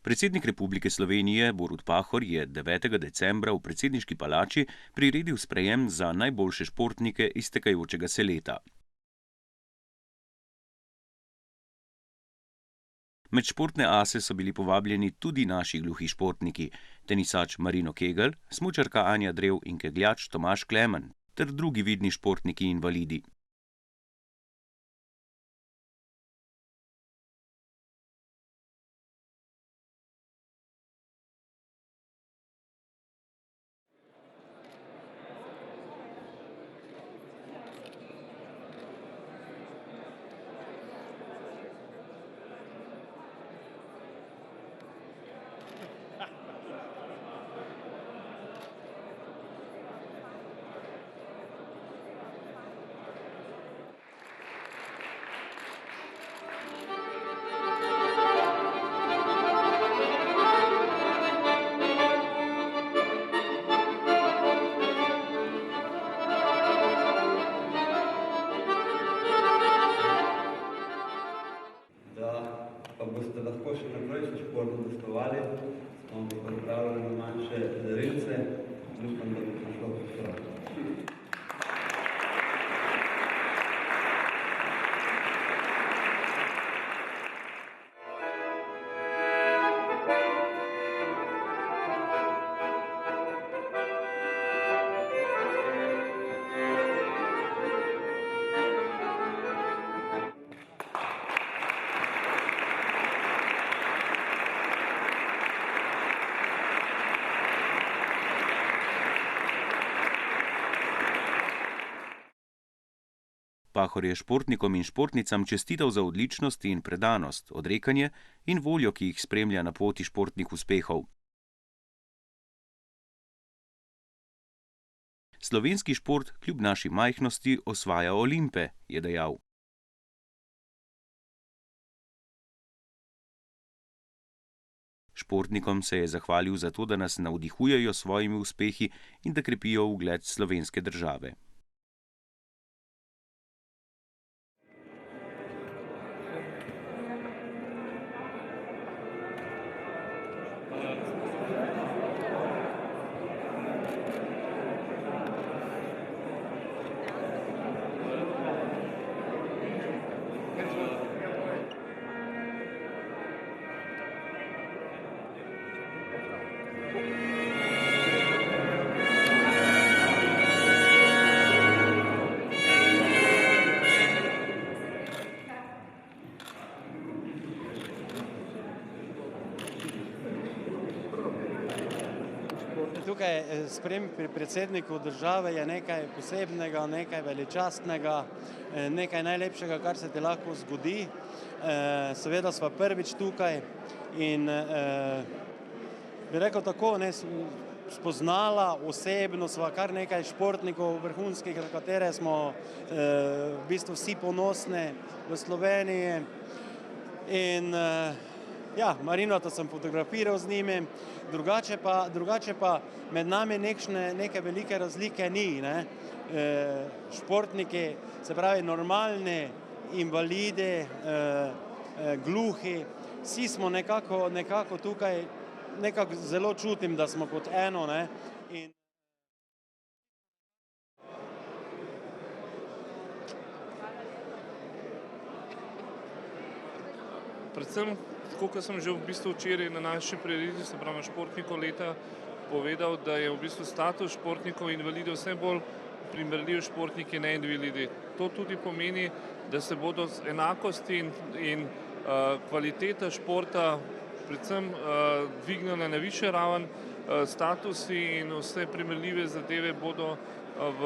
Predsednik Republike Slovenije Borut Pahor je 9. decembra v predsedniški palači priredil sprejem za najboljše športnike iztekajočega se leta. Med športne ase so bili povabljeni tudi naši gluhi športniki, tenisač Marino Kegl, smučarka Anja Drev in kegljač Tomaž Klemen ter drugi vidni športniki invalidi. Pa boste lahko še naprej športno gostovali, smo pripravljeni na manjše darilce, upam, da bo prišlo prav. Pahor je športnikom in športnicam čestital za odličnost in predanost, odrekanje in voljo, ki jih spremlja na poti športnih uspehov. Slovenski šport kljub naši majhnosti osvaja Olimpe, je dejal. Športnikom se je zahvalil za to, da nas navdihujejo s svojimi uspehi in da krepijo ugled slovenske države. Tukaj sprejem pri predsedniku države je nekaj posebnega, nekaj veličastnega, nekaj najlepšega, kar se ti lahko zgodi. Seveda sva prvič tukaj in bi rekel tako, spoznala osebno sva kar nekaj športnikov vrhunskih, na katere smo v bistvu vsi ponosni v Sloveniji. In ja, Marinota sem fotografiral z njimi, drugače pa med nami neke velike razlike ni. Športniki, se pravi normalni, invalidi, gluhi, vsi smo nekako tukaj, nekako zelo čutim, da smo kot eno. Predvsem, kot sem že v bistvu včeraj na naši prireditvi, se pravi športnikov leta, povedal, da je v bistvu status športnikov invalidov vse bolj primerljiv športniki neinvalidi. To tudi pomeni, da se bodo enakosti in kvaliteta športa predvsem dvignile na višjo raven, statusi in vse primerljive zadeve bodo v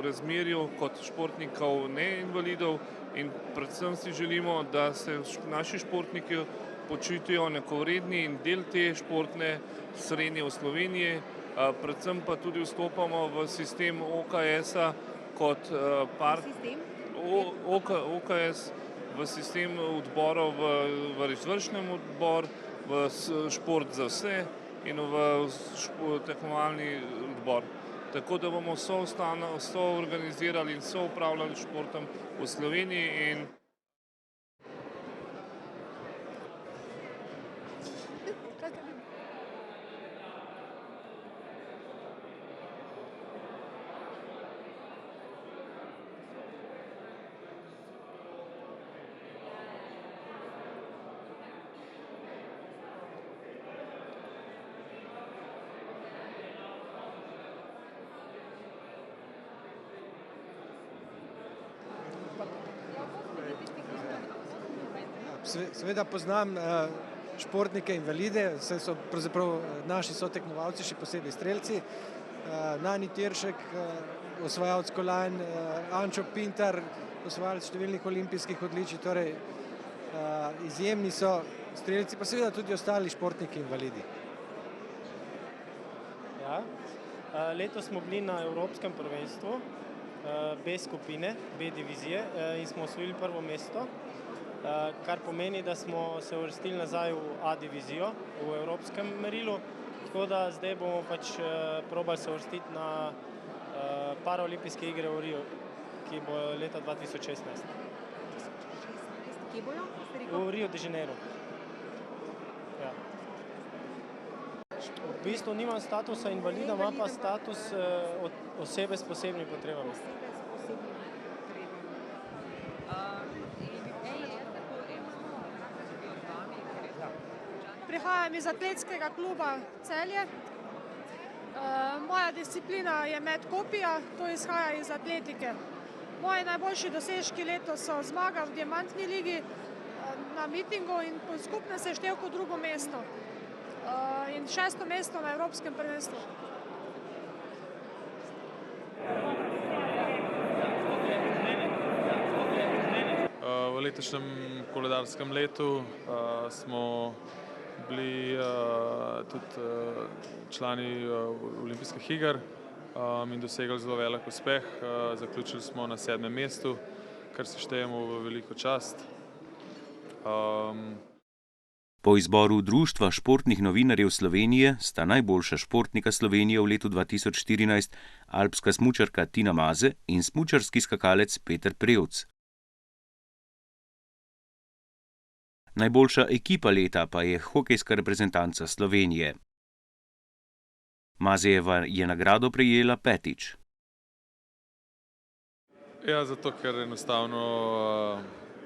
razmerju kot športnikov neinvalidov in predvsem si želimo, da se naši športniki počutijo enakovredni in del te športne srenje v Sloveniji. Predvsem pa tudi vstopamo v sistem OKS-a kot OKS v sistem odborov v izvršnem odbor, v šport za vse in v tekmovalni odbor. Tako da bomo soorganizirali in soupravljali športom v Sloveniji in Seveda poznam športnike invalide, saj so pravzaprav naši sotekmovalci, še posebej strelci. Nani Tiršek, osvajalec kolajn, Ančo Pintar, osvajalec številnih olimpijskih odličij, torej izjemni so strelci, pa seveda tudi ostali športniki invalidi. Ja. Letos smo bili na Evropskem prvenstvu B skupine, B divizije in smo osvojili prvo mesto, kar pomeni, da smo se uvrstili nazaj v A divizijo v evropskem merilu, tako da zdaj bomo pač probali se uvrstiti na paraolimpijske igre v Riju, ki bo leta 2016. Kje bojo? V Rio de Janeiro. Ja. V bistvu nimam statusa invalida, imam pa status osebe s posebnimi potrebami. Prihajam iz atletskega kluba Celje. Moja disciplina je met kopija, to izhaja iz atletike. Moji najboljši dosežki letos so zmaga v diamantni ligi na mitingu in po skupnem seštevku drugo mesto in 6. mesto na Evropskem prvenstvu. V letošnjem koledarskem letu smo bili tudi člani olimpijskih iger in dosegli zelo velik uspeh. Zaključili smo na 7. mestu, kar se štejemo v veliko čast. Po izboru Društva športnih novinarjev Slovenije sta najboljša športnika Slovenije v letu 2014 alpska smučarka Tina Maze in smučarski skakalec Peter Prevc. Najboljša ekipa leta pa je hokejska reprezentanca Slovenije. Mazejeva je nagrado prejela 5. Ja, zato ker enostavno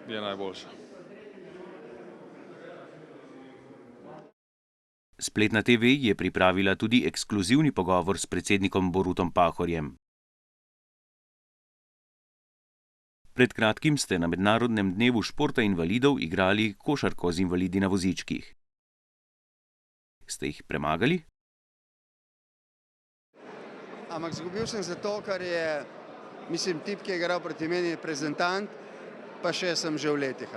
je najboljša. Spletna TV je pripravila tudi ekskluzivni pogovor s predsednikom Borutom Pahorjem. Pred kratkim ste na Mednarodnem dnevu športa invalidov igrali košarko z invalidi na vozičkih. Ste jih premagali? Ampak izgubil sem zato, ker je, mislim, tip, ki je igral proti meni, reprezentant, pa še sem že v letih.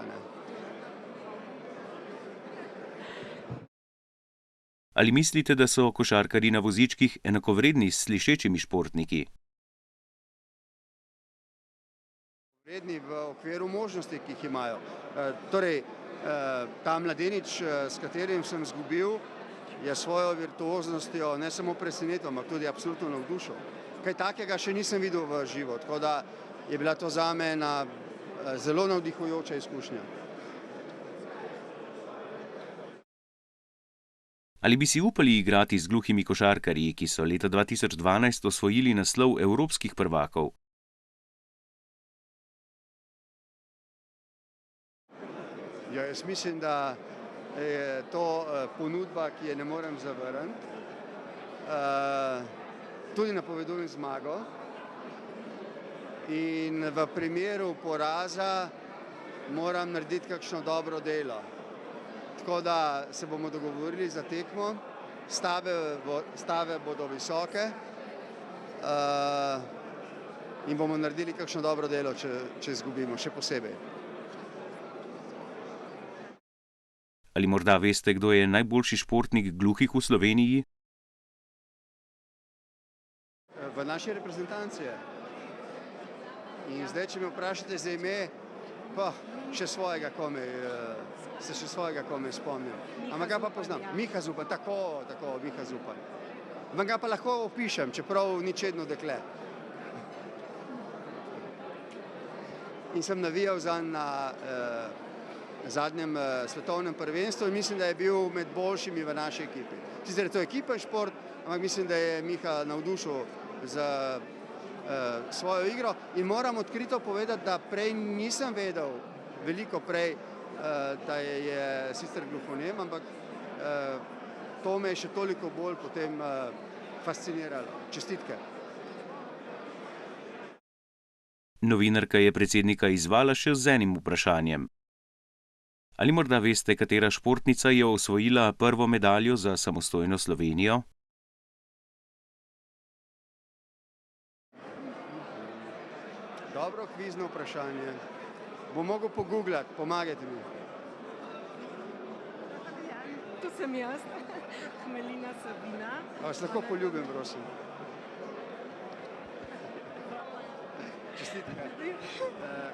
Ali mislite, da so košarkarji na vozičkih enakovredni s slišečimi športniki? Vredni v okviru možnosti, ki jih imajo. Torej, ta mladenič, s katerim sem izgubil, je svojo virtuoznostjo ne samo presenetil, ampak tudi absolutno navdušil. Kaj takega še nisem videl v živo, tako da je bila to zame ena zelo navdihujoča izkušnja. Ali bi si upali igrati z gluhimi košarkarji, ki so leta 2012 osvojili naslov evropskih prvakov? Ja, jaz mislim, da je to ponudba, ki je ne morem zavrniti. Tudi napovedujem zmago. In v primeru poraza moram narediti kakšno dobro delo. Tako da se bomo dogovorili za tekmo, stave bodo visoke in bomo naredili kakšno dobro delo, če izgubimo, še posebej. Ali morda veste, kdo je najboljši športnik gluhih v Sloveniji? V naši reprezentanci je. In zdaj, če me vprašate za ime, pa še svojega komaj spomnim. Ampak ga pa poznam. Miha Zupan, tako, Miha Zupan. Vam ga pa lahko opišem, čeprav ni čedno dekle. In sem navijal zanj na zadnjem svetovnem prvenstvu in mislim, da je bil med boljšimi v naši ekipi. Sicer je to ekipa šport, ampak mislim, da je Miha navdušil za svojo igro in moram odkrito povedati, da prej nisem vedel, veliko prej, da je sicer gluhonem, ampak to me je še toliko bolj potem fasciniralo. Čestitke. Novinarka je predsednika izzvala še z enim vprašanjem. Ali morda veste, katera športnica je osvojila prvo medaljo za samostojno Slovenijo? Dobro kvizno vprašanje. Bom mogel pogooglati, pomagajte mi. To sem jaz, Hmelina Sabina. Vas lahko poljubim, prosim. Čestitke.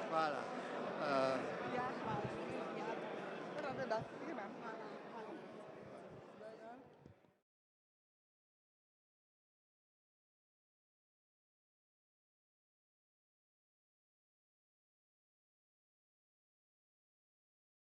Hvala.